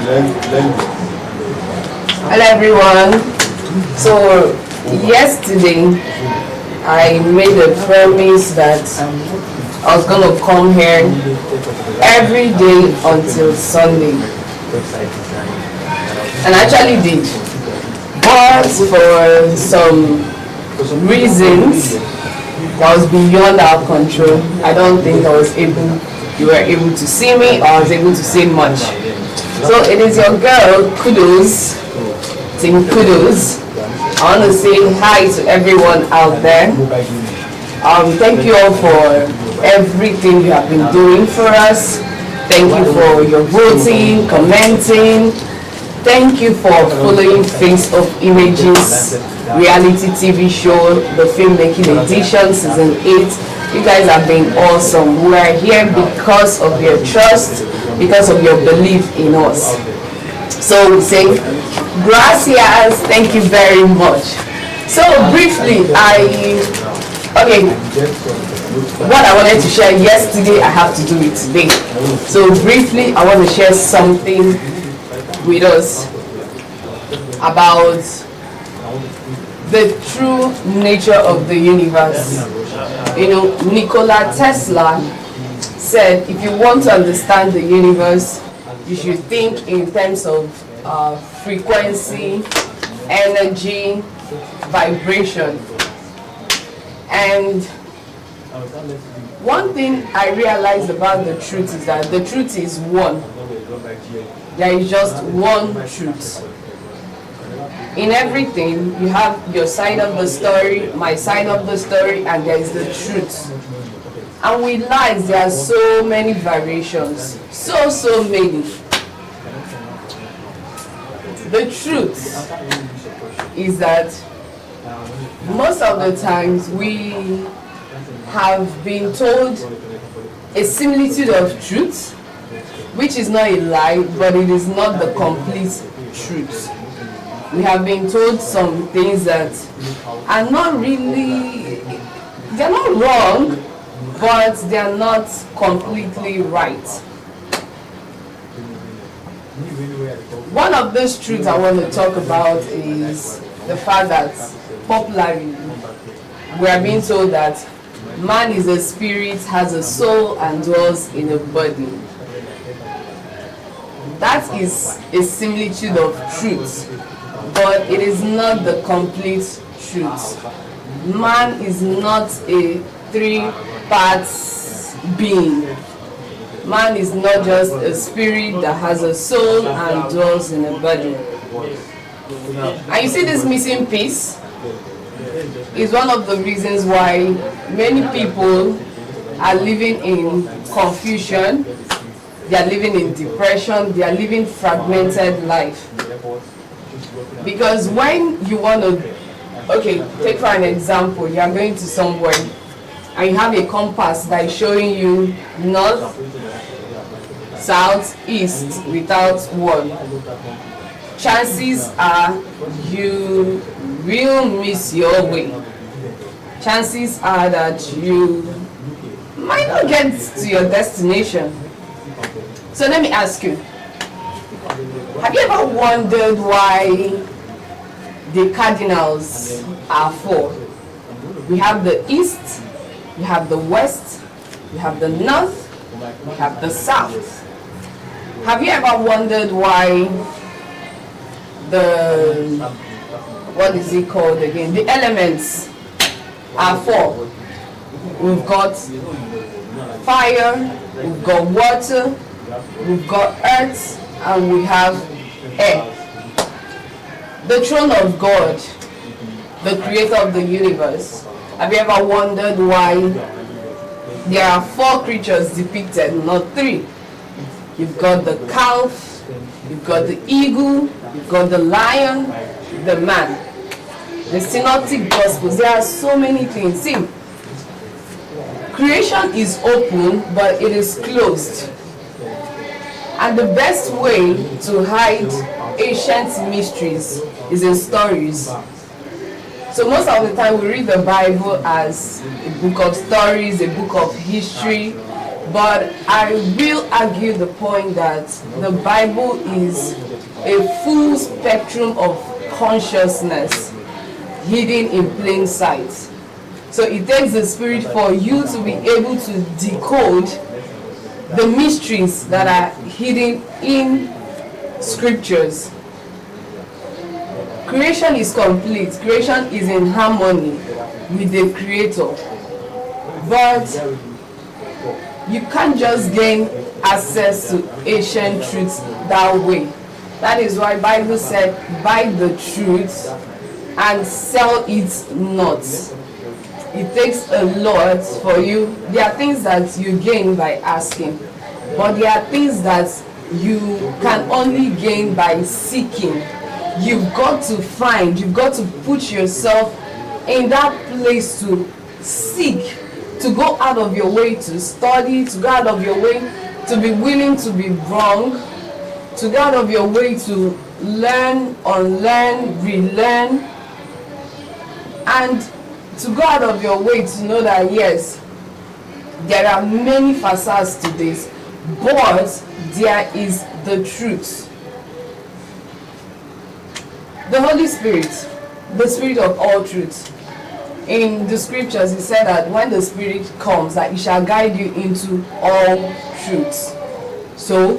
Hello everyone. So yesterday I made a promise that I was gonna come here every day until Sunday, and I actually did. But for some reasons that was beyond our control, I don't think you were able to see me, or I was able to say much. So it is your girl, Kudos, Team Kudos. I want to say hi to everyone out there. Thank you all for everything you have been doing for us. Thank you for your voting, commenting. Thank you for following Face of Images reality TV show, the Filmmaking Edition, Season 8. You guys have been awesome. We are here because of your trust, because of your belief in us. So we say, gracias, thank you very much. So briefly, what I wanted to share yesterday, I have to do it today. So briefly, I want to share something with us about the true nature of the universe. You know, Nikola Tesla said, if you want to understand the universe, you should think in terms of frequency, energy, vibration. And one thing I realized about the truth is that the truth is one. There is just one truth. In everything, you have your side of the story, my side of the story, and there is the truth. And with lies, there are so many variations. So many. The truth is that most of the times we have been told a similitude of truth, which is not a lie, but it is not the complete truth. We have been told some things that are not really, they're not wrong, but they're not completely right. One of those truths I want to talk about is the fact that popularly we are being told that man is a spirit, has a soul, and dwells in a body. That is a similitude of truth, but it is not the complete truth. Man is not a three-part being. Man is not just a spirit that has a soul and dwells in a body. And you see this missing piece is one of the reasons why many people are living in confusion, they are living in depression, they are living fragmented life. Because when you want to, take for an example, you are going to somewhere and you have a compass that is showing you north, south, east without one. Chances are you will miss your way. Chances are that you might not get to your destination. So let me ask you, have you ever wondered why the cardinals are four? We have the east, we have the west, we have the north, we have the south. Have you ever wondered why what is it called again? The elements are four. We've got fire, we've got water, we've got earth, and we have air. The throne of God, the creator of the universe. Have you ever wondered why there are four creatures depicted, not three? You've got the calf, you've got the eagle, you've got the lion, the man. The synoptic gospels, there are so many things. See, creation is open, but it is closed. And the best way to hide ancient mysteries is in stories. So most of the time we read the Bible as a book of stories, a book of history, But I will argue the point that the Bible is a full spectrum of consciousness hidden in plain sight. So it takes the Spirit for you to be able to decode the mysteries that are hidden in scriptures. Creation is complete. Creation is in harmony with the Creator. But you can't just gain access to ancient truths that way. That is why Bible said, buy the truth and sell it not. It takes a lot for you. There are things that you gain by asking, but there are things that you can only gain by seeking. You've got to find, you've got to put yourself in that place to seek, to go out of your way to study, to go out of your way to be willing to be wrong, to go out of your way to learn, unlearn, relearn, and to go out of your way to know that yes, there are many facets to this, but there is the truth. The Holy Spirit, the Spirit of all truth. In the scriptures, it said that when the Spirit comes, that He shall guide you into all truths. So,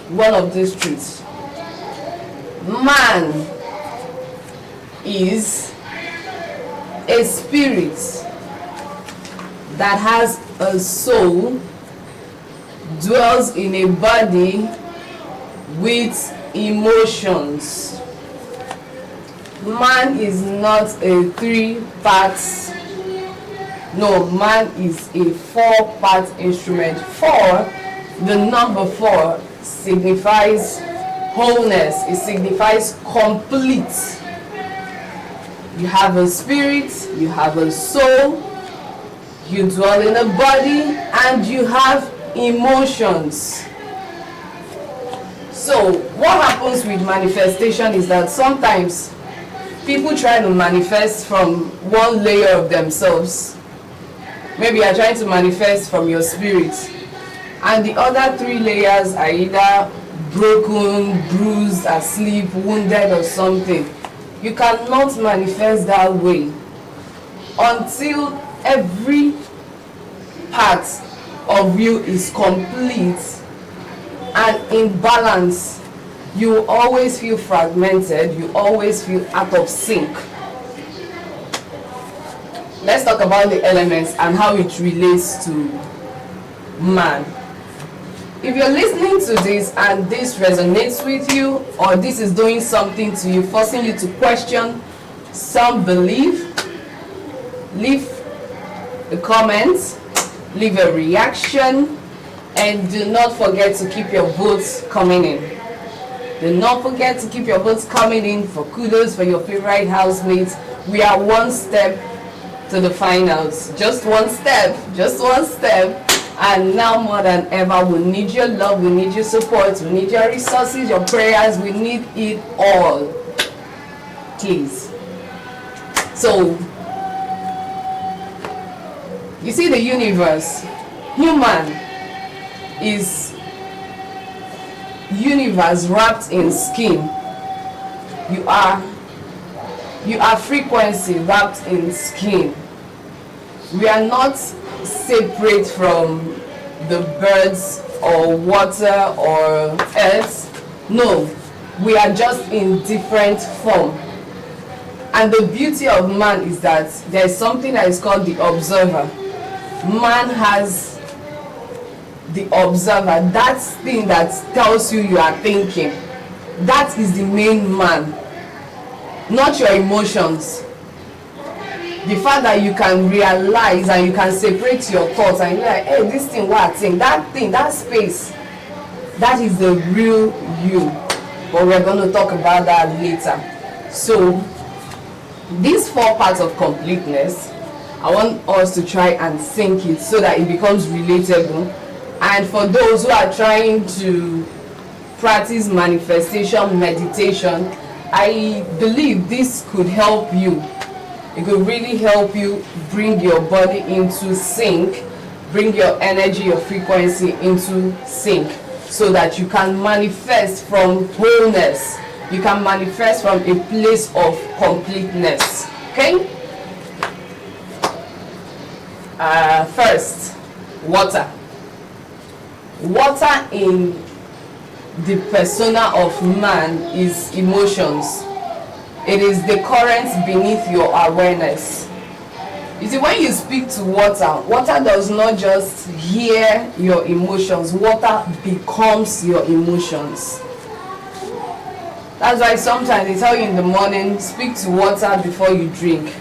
one of these truths, man is a spirit that has a soul, dwells in a body with emotions. Man is not a 3 parts. No, man is a 4-part instrument. 4, the number 4 signifies wholeness. It signifies complete. You have a spirit, you have a soul, you dwell in a body, and you have emotions. So what happens with manifestation is that sometimes people try to manifest from one layer of themselves. Maybe you're trying to manifest from your spirit, and the other 3 layers are either broken, bruised, asleep, wounded, or something. You cannot manifest that way until every part of you is complete and in balance. You will always feel fragmented, you always feel out of sync. Let's talk about the elements and how it relates to man. If you're listening to this and this resonates with you, or this is doing something to you, forcing you to question some belief, leave a comment, leave a reaction, and do not forget to keep your votes coming in. Do not forget to keep your votes coming in for kudos for your favorite housemates. We are one step to the finals. Just one step, just one step. And now more than ever, we need your love, we need your support, we need your resources, your prayers, we need it all. Please. So, you see the universe, human is universe wrapped in skin. You are frequency wrapped in skin. We are not separate from the birds or water or earth. No, we are just in different form. And the beauty of man is that there is something that is called the observer. Man has the observer, that thing that tells you are thinking. That is the main man, not your emotions. The fact that you can realize and you can separate your thoughts and you're like, hey, this thing, what I think, that space, that is the real you. But we're going to talk about that later. So, these 4 parts of completeness, I want us to try and sync it so that it becomes relatable. And for those who are trying to practice manifestation, meditation, I believe this could help you. It could really help you bring your body into sync bring your energy, your frequency into sync, so that you can manifest from wholeness. You can manifest from a place of completeness. Okay? First, water. Water in the persona of man is emotions. It is the current beneath your awareness. You see, when you speak to water, water does not just hear your emotions, water becomes your emotions. That's why sometimes they tell you in the morning, speak to water before you drink.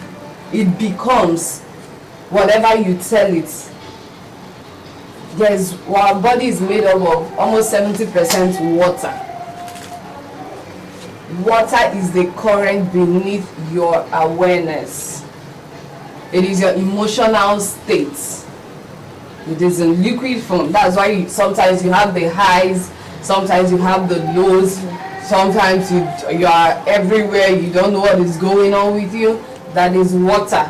It becomes whatever you tell it. Our body is made up of almost 70% water. Water is the current beneath your awareness. It is your emotional state. It is in liquid form. That's why sometimes you have the highs, sometimes you have the lows, sometimes you are everywhere, you don't know what is going on with you. That is water.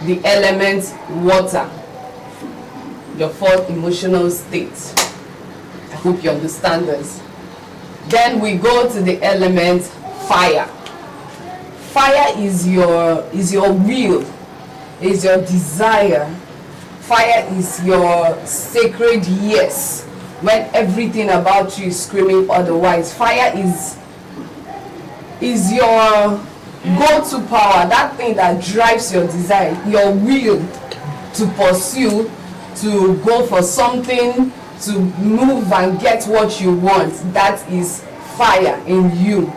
The element water. Your fourth emotional state. I hope you understand this. Then we go to the element fire. Fire is your will, is your desire. Fire is your sacred yes, when everything about you is screaming otherwise. Fire is your go-to power, that thing that drives your desire, your will to pursue, to go for something, to move and get what you want. That is fire in you.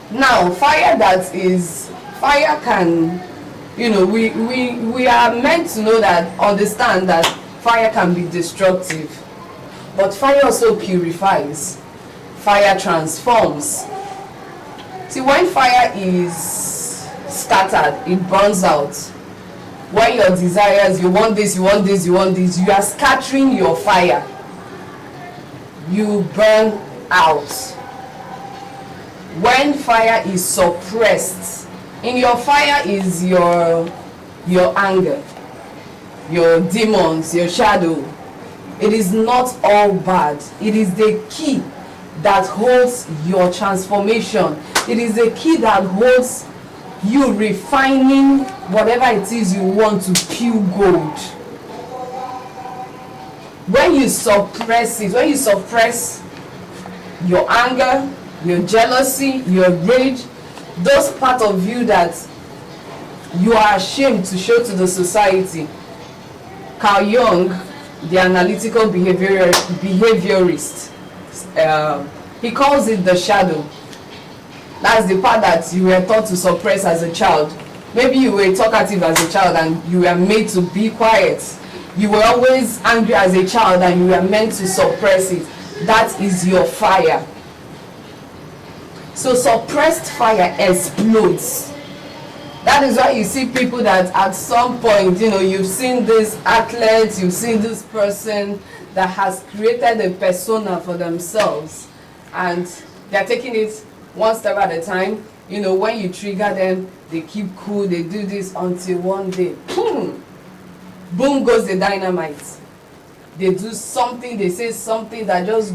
Now, fire can, we are meant to know that, understand that fire can be destructive, but fire also purifies. Fire transforms. See, when fire is scattered, it burns out. When your desires, you want this, you want this, you want this, you are scattering your fire. You burn out. When fire is suppressed, in your fire is your anger, your demons, your shadow. It is not all bad. It is the key that holds your transformation. It is the key that holds you refining whatever it is you want to pure gold. When you suppress it, when you suppress your anger, your jealousy, your rage, those parts of you that you are ashamed to show to the society. Carl Jung, the analytical behaviorist, he calls it the shadow. That's the part that you were taught to suppress as a child. Maybe you were talkative as a child and you were made to be quiet. You were always angry as a child and you were meant to suppress it. That is your fire. So suppressed fire explodes. That is why you see people that at some point, you've seen this athlete, you've seen this person that has created a persona for themselves, and they're taking it one step at a time. When you trigger them, they keep cool, they do this until one day, boom, boom goes the dynamite. They do something, they say something that just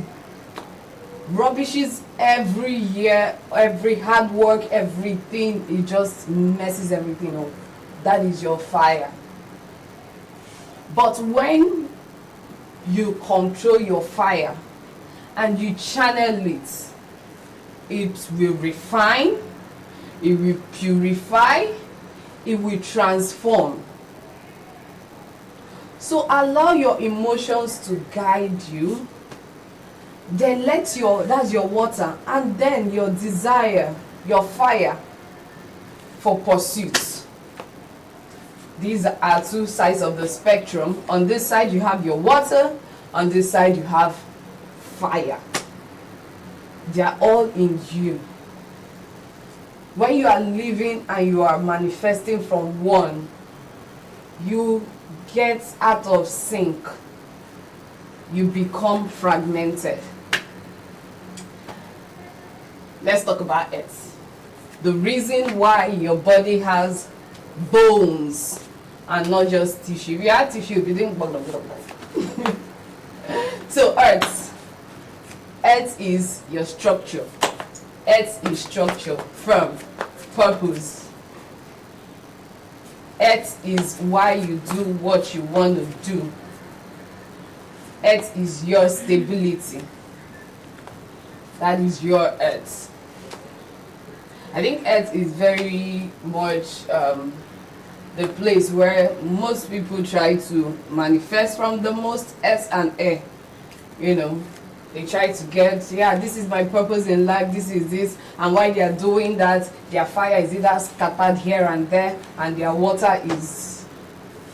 rubbishes every year, every hard work, everything. It just messes everything up. That is your fire. But when you control your fire and you channel it, it will refine, it will purify, it will transform. So allow your emotions to guide you. Then that's your water, and then your desire, your fire for pursuit. These are two sides of the spectrum. On this side you have your water, on this side you have fire. They are all in you. When you are living and you are manifesting from one, you get out of sync. You become fragmented. Let's talk about it. The reason why your body has bones and not just tissue. If you had tissue, you'd be doing blah, blah, blah, blah. So earth is your structure. Earth is structure, firm, purpose. Earth is why you do what you want to do. Earth is your stability. That is your earth. I think earth is very much the place where most people try to manifest from the most. Earth and air, you know, they try to get, yeah, this is my purpose in life, this is this, and while they are doing that, their fire is either scattered here and there, and their water is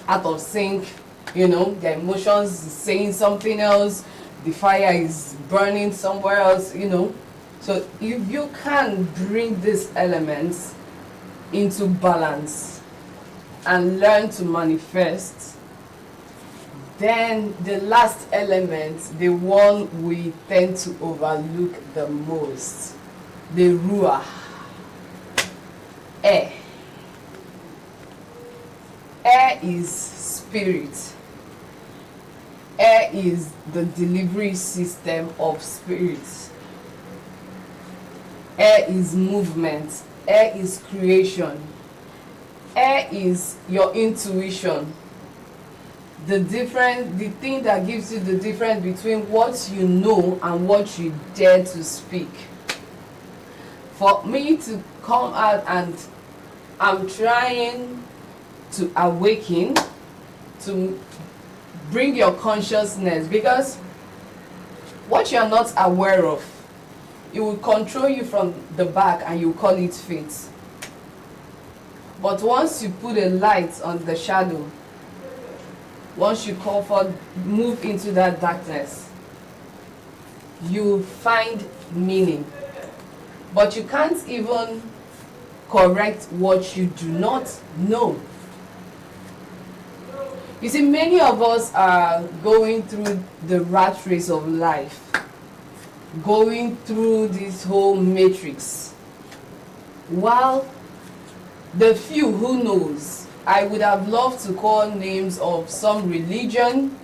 out of sync, you know, their emotions is saying something else, the fire is burning somewhere else, you know. So if you can bring these elements into balance and learn to manifest, then the last element, the one we tend to overlook the most, the ruach, air. Air is spirit. Air is the delivery system of spirit. Air is movement. Air is creation. Air is your intuition. The thing that gives you the difference between what you know and what you dare to speak. For me to come out, and I'm trying to awaken, to bring your consciousness, because what you're not aware of, it will control you from the back and you call it fate. But once you put a light on the shadow, once you move into that darkness, you find meaning. But you can't even correct what you do not know. You see, many of us are going through the rat race of life, going through this whole matrix, while the few who knows, I would have loved to call names of some religion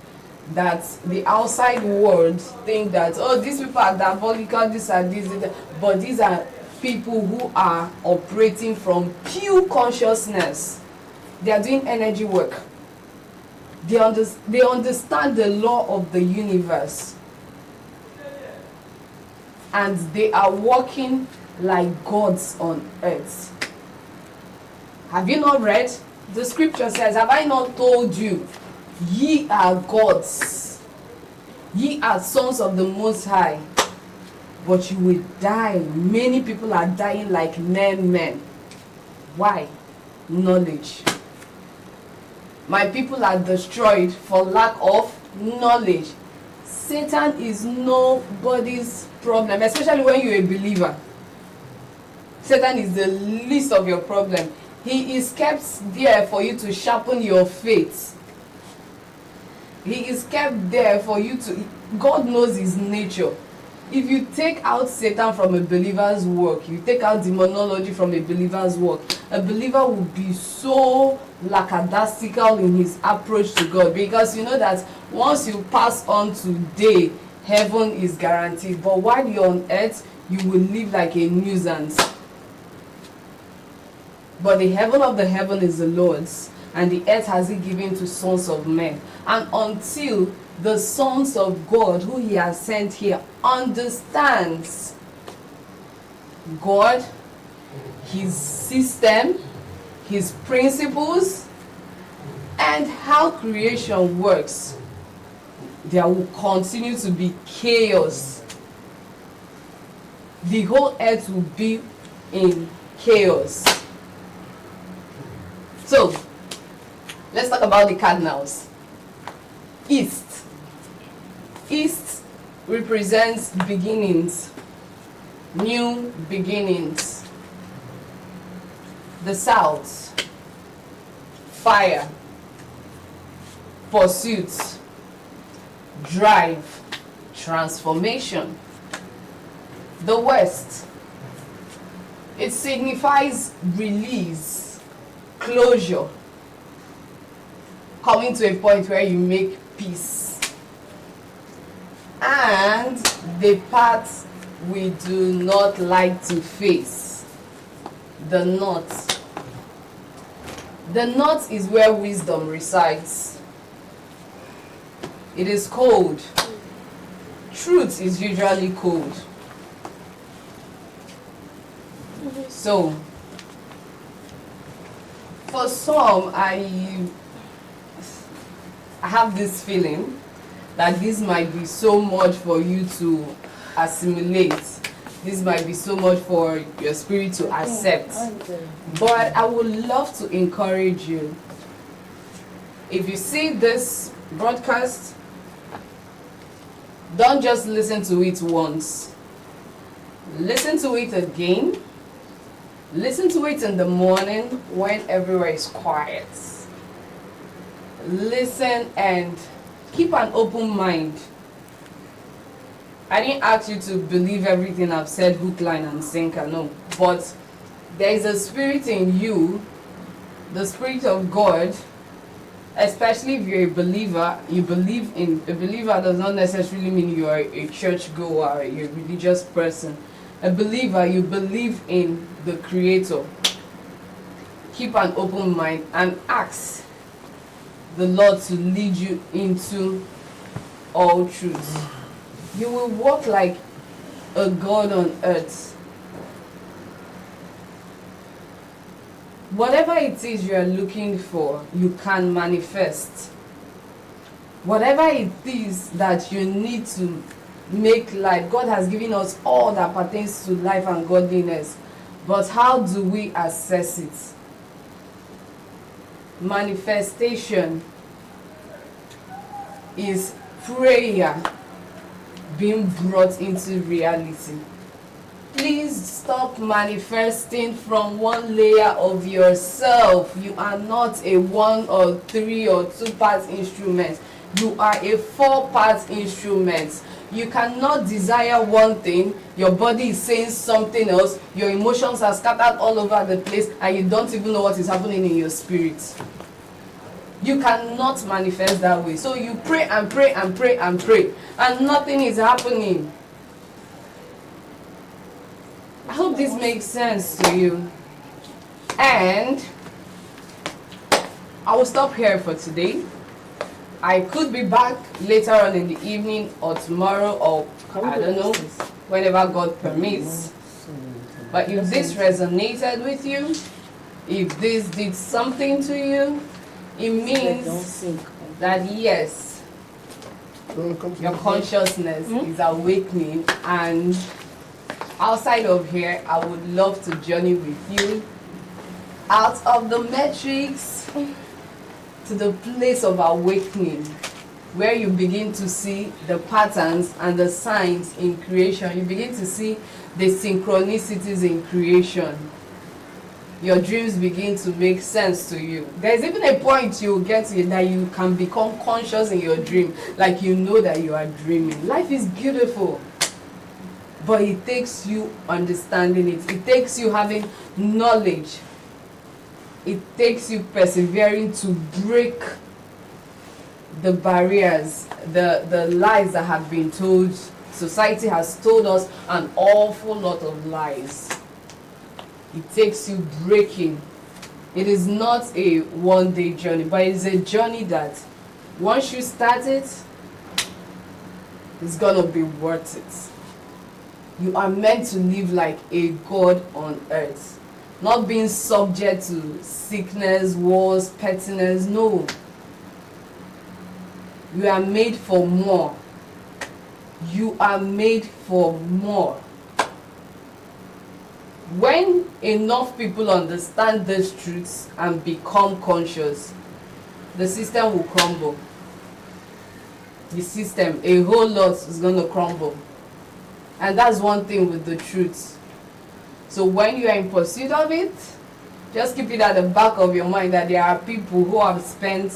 that the outside world think that, oh, these people are diabolical, these are this, but these are people who are operating from pure consciousness. They are doing energy work. They understand the law of the universe. And they are walking like gods on earth. Have you not read? The scripture says, have I not told you, ye are gods, ye are sons of the Most High, but you will die. Many people are dying like men. Why? Knowledge. My people are destroyed for lack of knowledge. Satan is nobody's problem, especially when you're a believer. Satan is the least of your problem. He is kept there for you to sharpen your faith. He is kept there for you to... God knows his nature. If you take out Satan from a believer's work, you take out demonology from a believer's work, a believer will be so lackadaisical in his approach to God, because you know that once you pass on today, heaven is guaranteed. But while you're on earth, you will live like a nuisance. But the heaven of the heaven is the Lord's, and the earth has he given to sons of men. And until the sons of God who he has sent here understands God, his system, his principles, and how creation works, there will continue to be chaos. The whole earth will be in chaos. So, let's talk about the cardinals. East. East represents beginnings, new beginnings. The South, fire, pursuit, drive, transformation. The West, it signifies release, closure. coming to a point where you make peace. And the part we do not like to face, the knot. The knot is where wisdom resides. It is cold. Truth is usually cold. So, for some, I have this feeling that this might be so much for you to assimilate. This might be so much for your spirit to accept. But I would love to encourage you. If you see this broadcast, don't just listen to it once. Listen to it again. Listen to it in the morning when everywhere is quiet. Listen and keep an open mind. I didn't ask you to believe everything I've said hook, line, and sinker, no. But there is a spirit in you, the Spirit of God, especially if you're a believer. You believe in, a believer does not necessarily mean you are a church goer, a religious person. A believer, you believe in the Creator. Keep an open mind and ask the Lord to lead you into all truth. You will walk like a God on earth. Whatever it is you are looking for, you can manifest. Whatever it is that you need to make life, God has given us all that pertains to life and godliness. But how do we access it? Manifestation is prayer being brought into reality. Please stop manifesting from one layer of yourself. You are not a 1 or 3 or 2 part instrument. You are a 4 part instrument. You cannot desire one thing, your body is saying something else, your emotions are scattered all over the place, and you don't even know what is happening in your spirit. You cannot manifest that way. So you pray and pray and pray and pray, and nothing is happening. I hope this makes sense to you. And I will stop here for today. I could be back later on in the evening or tomorrow, or I don't know, whenever God permits. But if this resonated with you, if this did something to you, it means that yes, your consciousness is awakening. And outside of here, I would love to journey with you out of the matrix to the place of awakening, where you begin to see the patterns and the signs in creation. You begin to see the synchronicities in creation. Your dreams begin to make sense to you. There's even a point you get to that you can become conscious in your dream, like you know that you are dreaming. Life is beautiful, but it takes you understanding it. It takes you having knowledge. It takes you persevering to break the barriers, the lies that have been told. Society has told us an awful lot of lies. It takes you breaking. It is not a one-day journey, but it's a journey that once you start it, it's gonna be worth it. You are meant to live like a God on earth. Not being subject to sickness, wars, pettiness. No. You are made for more. You are made for more. When enough people understand these truths and become conscious, the system will crumble. The system, a whole lot is going to crumble. And that's one thing with the truth. So when you are in pursuit of it, just keep it at the back of your mind that there are people who have spent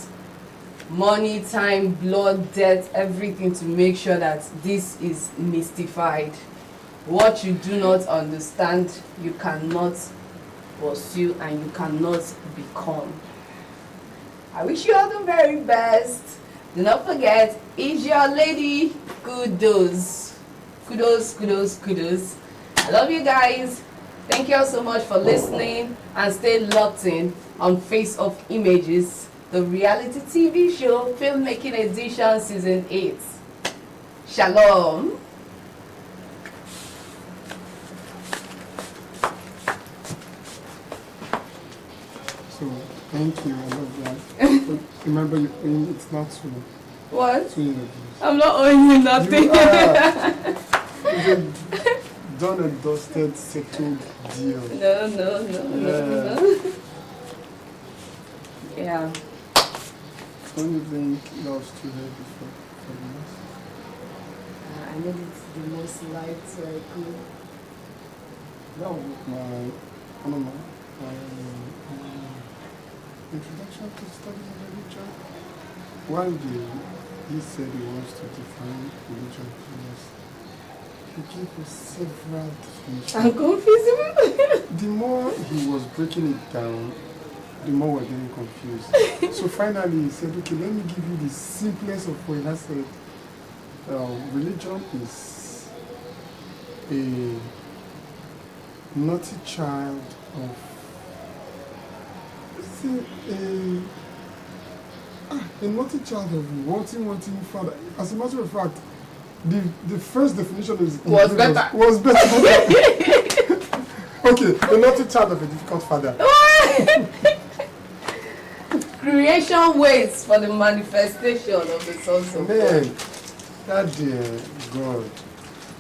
money, time, blood, death, everything to make sure that this is mystified. What you do not understand, you cannot pursue and you cannot become. I wish you all the very best. Do not forget, is your lady kudos. Kudos, kudos, kudos. I love you guys. Thank you all so much for listening and stay locked in on Face of Images, the reality TV show, Filmmaking Edition Season 8. Shalom. So, thank you, I love that. But remember, it's not true. What? 2 interviews. I'm not owing you nothing. You are. It's a done and dusted, settled deal. No. Yeah. Don't you think that was too heavy for this? I made it the most light so I could. That was one of my introduction to studies of religion. One day, he said he wants to define religion for us. He gave us several definitions. I'm confused. The more he was breaking it down, the more we're getting confused. So finally he said, okay, let me give you the simplest of ways. I said, religion is a naughty child of, a naughty child of wanting further. As a matter of fact, the first definition was better. Okay, the naughty child of a difficult father. Creation waits for the manifestation of the sons of Man, that dear God.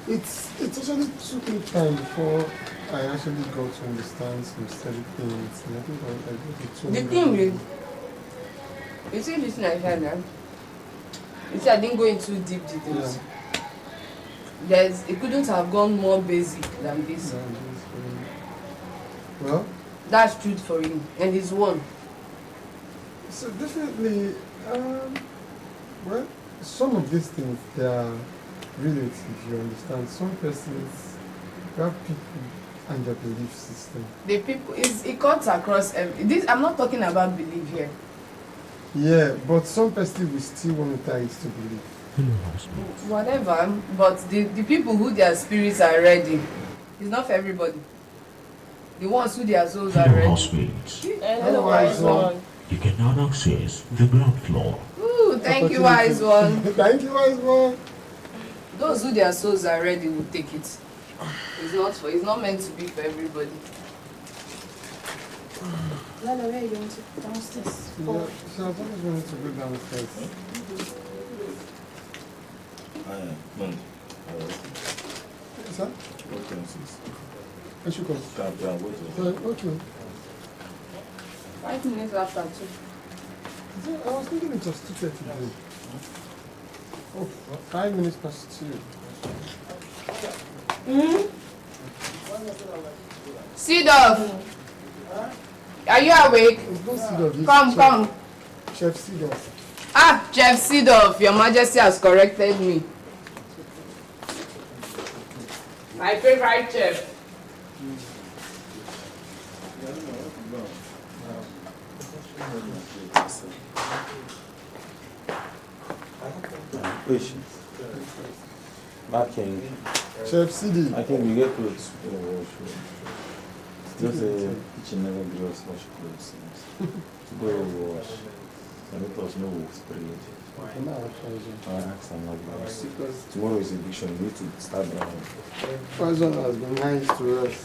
It's actually took me time before I actually got to understand some certain things. And I think I got it so The thing is, you see this Nigeria, you see I didn't go into deep details. Yeah. It couldn't have gone more basic than this. Well, that's truth for him, and he's one. So definitely, well, some of these things, they are relative, you understand. Some persons, you have people and their belief system. The people, it cuts across this. I'm not talking about belief here. Yeah, but some persons will still want to tie it to belief. Whatever, but the people who their spirits are ready, it's not for everybody. The ones who their souls are ready. Housemates. Hello, wise one. You can now access the ground floor. Ooh, thank you, wise one. Thank you, wise one. Those who their souls are ready will take it. It's not meant to be for everybody. Lala, where are you going to? Downstairs. Yeah, so I always wanted to go downstairs. Sir? What time is this? I should come. Okay. 5 minutes after 2. I was thinking it was 2:30 today. Oh, 5 minutes past 2. Sidov, are you awake? It's no Sidov. Come. Chef Sidov. Chef Sidov, Your Majesty has corrected me. My favorite chef. Patience. Marking. Chef CD. I think we get clothes. Just a kitchen never grows wash clothes. To go wash. And let us know we'll spray it. Tomorrow is eviction. We need to start down. Person has been nice to us.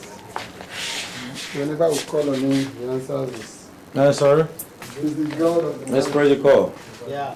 Whenever we call on him, he answers us. No, sir. He's the God of the Let's pray the call. Yeah.